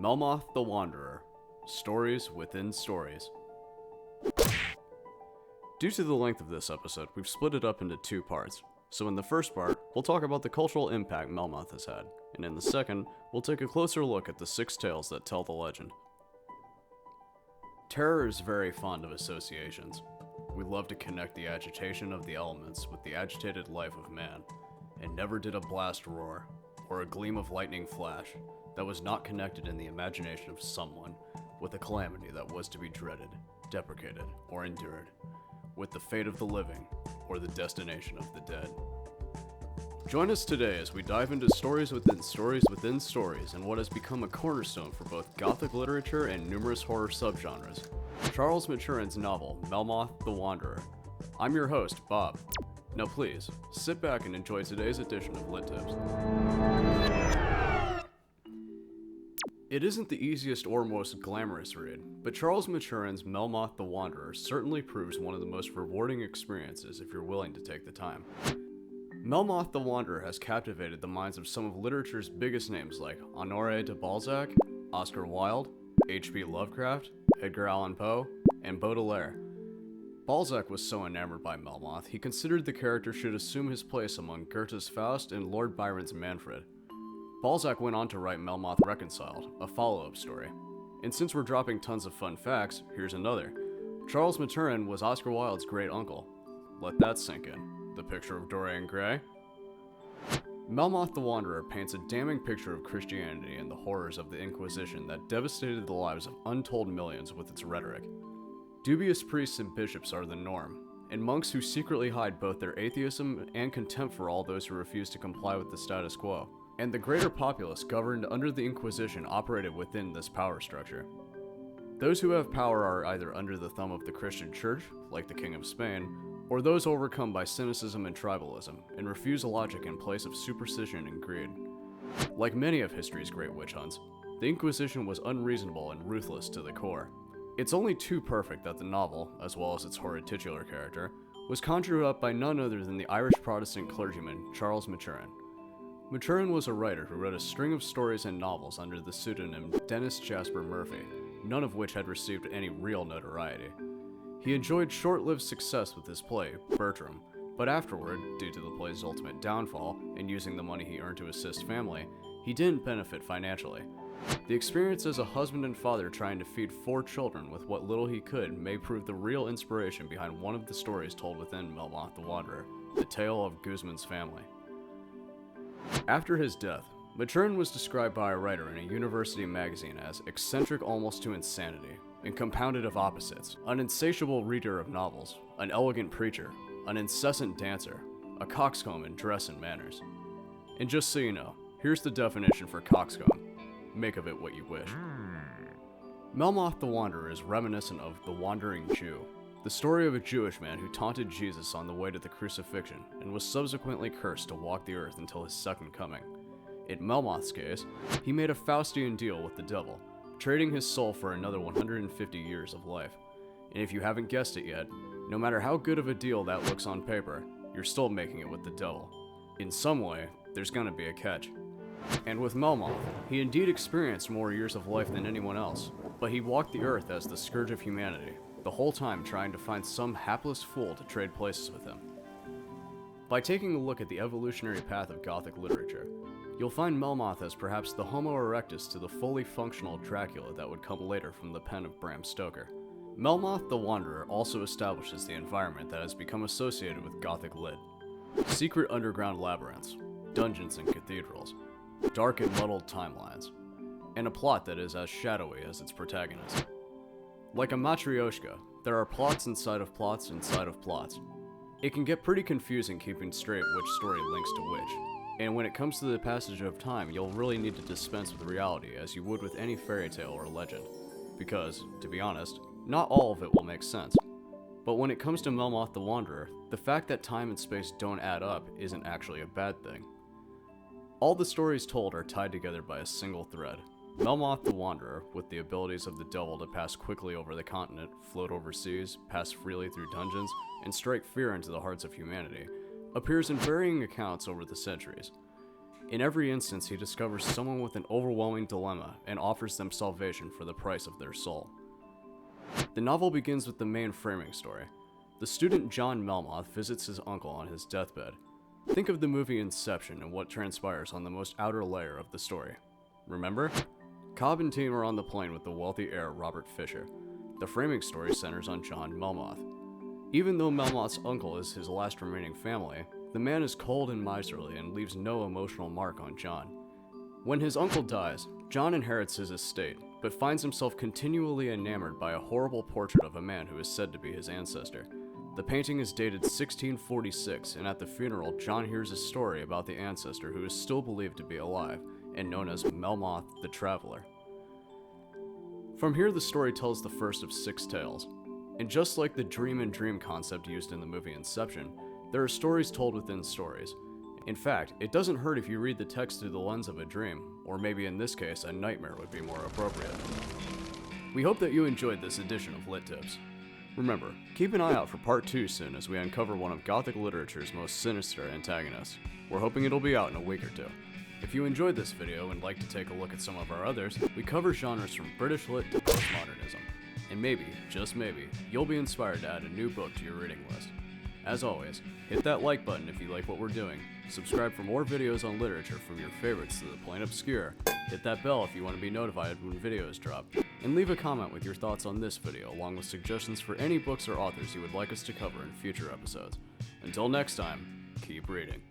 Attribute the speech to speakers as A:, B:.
A: Melmoth the Wanderer, Stories Within Stories. Due to the length of this episode, we've split it up into two parts. So in the first part, we'll talk about the cultural impact Melmoth has had, and in the second, we'll take a closer look at the 6 tales that tell the legend. Terror is very fond of associations. We love to connect the agitation of the elements with the agitated life of man, and never did a blast roar, or a gleam of lightning flash, that was not connected in the imagination of someone with a calamity that was to be dreaded, deprecated, or endured, with the fate of the living, or the destination of the dead. Join us today as we dive into stories within stories within stories and what has become a cornerstone for both Gothic literature and numerous horror subgenres, Charles Maturin's novel, Melmoth the Wanderer. I'm your host, Bob. Now please, sit back and enjoy today's edition of Lit Tips. It isn't the easiest or most glamorous read, but Charles Maturin's Melmoth the Wanderer certainly proves one of the most rewarding experiences if you're willing to take the time. Melmoth the Wanderer has captivated the minds of some of literature's biggest names like Honoré de Balzac, Oscar Wilde, H.P. Lovecraft, Edgar Allan Poe, and Baudelaire. Balzac was so enamored by Melmoth, he considered the character should assume his place among Goethe's Faust and Lord Byron's Manfred. Balzac went on to write Melmoth Reconciled, a follow-up story. And since we're dropping tons of fun facts, here's another. Charles Maturin was Oscar Wilde's great uncle. Let that sink in. The picture of Dorian Gray? Melmoth the Wanderer paints a damning picture of Christianity and the horrors of the Inquisition that devastated the lives of untold millions with its rhetoric. Dubious priests and bishops are the norm, and monks who secretly hide both their atheism and contempt for all those who refuse to comply with the status quo. And the greater populace governed under the Inquisition operated within this power structure. Those who have power are either under the thumb of the Christian Church, like the King of Spain, or those overcome by cynicism and tribalism, and refuse logic in place of superstition and greed. Like many of history's great witch hunts, the Inquisition was unreasonable and ruthless to the core. It's only too perfect that the novel, as well as its horror titular character, was conjured up by none other than the Irish Protestant clergyman Charles Maturin. Maturin was a writer who wrote a string of stories and novels under the pseudonym Dennis Jasper Murphy, none of which had received any real notoriety. He enjoyed short-lived success with his play, Bertram, but afterward, due to the play's ultimate downfall and using the money he earned to assist family, he didn't benefit financially. The experience as a husband and father trying to feed 4 children with what little he could may prove the real inspiration behind one of the stories told within Melmoth the Wanderer, the tale of Guzman's family. After his death, Maturin was described by a writer in a university magazine as eccentric almost to insanity, and compounded of opposites, an insatiable reader of novels, an elegant preacher, an incessant dancer, a coxcomb in dress and manners. And just so you know, here's the definition for coxcomb. Make of it what you wish. Melmoth the Wanderer is reminiscent of The Wandering Jew, the story of a Jewish man who taunted Jesus on the way to the crucifixion and was subsequently cursed to walk the earth until his second coming. In Melmoth's case, he made a Faustian deal with the devil, trading his soul for another 150 years of life. And if you haven't guessed it yet, no matter how good of a deal that looks on paper, you're still making it with the devil. In some way, there's gonna be a catch. And with Melmoth, he indeed experienced more years of life than anyone else, but he walked the earth as the scourge of humanity, the whole time trying to find some hapless fool to trade places with him. By taking a look at the evolutionary path of Gothic literature, you'll find Melmoth as perhaps the Homo erectus to the fully functional Dracula that would come later from the pen of Bram Stoker. Melmoth the Wanderer also establishes the environment that has become associated with Gothic lit. Secret underground labyrinths, dungeons and cathedrals, dark and muddled timelines, and a plot that is as shadowy as its protagonist. Like a matryoshka, there are plots inside of plots inside of plots. It can get pretty confusing keeping straight which story links to which, and when it comes to the passage of time, you'll really need to dispense with reality as you would with any fairy tale or legend. Because, to be honest, not all of it will make sense. But when it comes to Melmoth the Wanderer, the fact that time and space don't add up isn't actually a bad thing. All the stories told are tied together by a single thread. Melmoth the Wanderer, with the abilities of the devil to pass quickly over the continent, float overseas, pass freely through dungeons, and strike fear into the hearts of humanity, appears in varying accounts over the centuries. In every instance, he discovers someone with an overwhelming dilemma and offers them salvation for the price of their soul. The novel begins with the main framing story. The student John Melmoth visits his uncle on his deathbed. Think of the movie Inception and what transpires on the most outer layer of the story. Remember? Cobb and team are on the plane with the wealthy heir Robert Fisher. The framing story centers on John Melmoth. Even though Melmoth's uncle is his last remaining family, the man is cold and miserly and leaves no emotional mark on John. When his uncle dies, John inherits his estate, but finds himself continually enamored by a horrible portrait of a man who is said to be his ancestor. The painting is dated 1646, and at the funeral, John hears a story about the ancestor who is still believed to be alive, and known as Melmoth the Traveller. From here, the story tells the first of 6 tales. And just like the dream and dream concept used in the movie Inception, there are stories told within stories. In fact, it doesn't hurt if you read the text through the lens of a dream, or maybe in this case, a nightmare would be more appropriate. We hope that you enjoyed this edition of Lit Tips. Remember, keep an eye out for part 2 soon as we uncover one of Gothic literature's most sinister antagonists. We're hoping it'll be out in a week or 2. If you enjoyed this video and like to take a look at some of our others, we cover genres from British Lit to postmodernism. And maybe, just maybe, you'll be inspired to add a new book to your reading list. As always, hit that like button if you like what we're doing, subscribe for more videos on literature from your favorites to the plain obscure, hit that bell if you want to be notified when videos drop, and leave a comment with your thoughts on this video along with suggestions for any books or authors you would like us to cover in future episodes. Until next time, keep reading.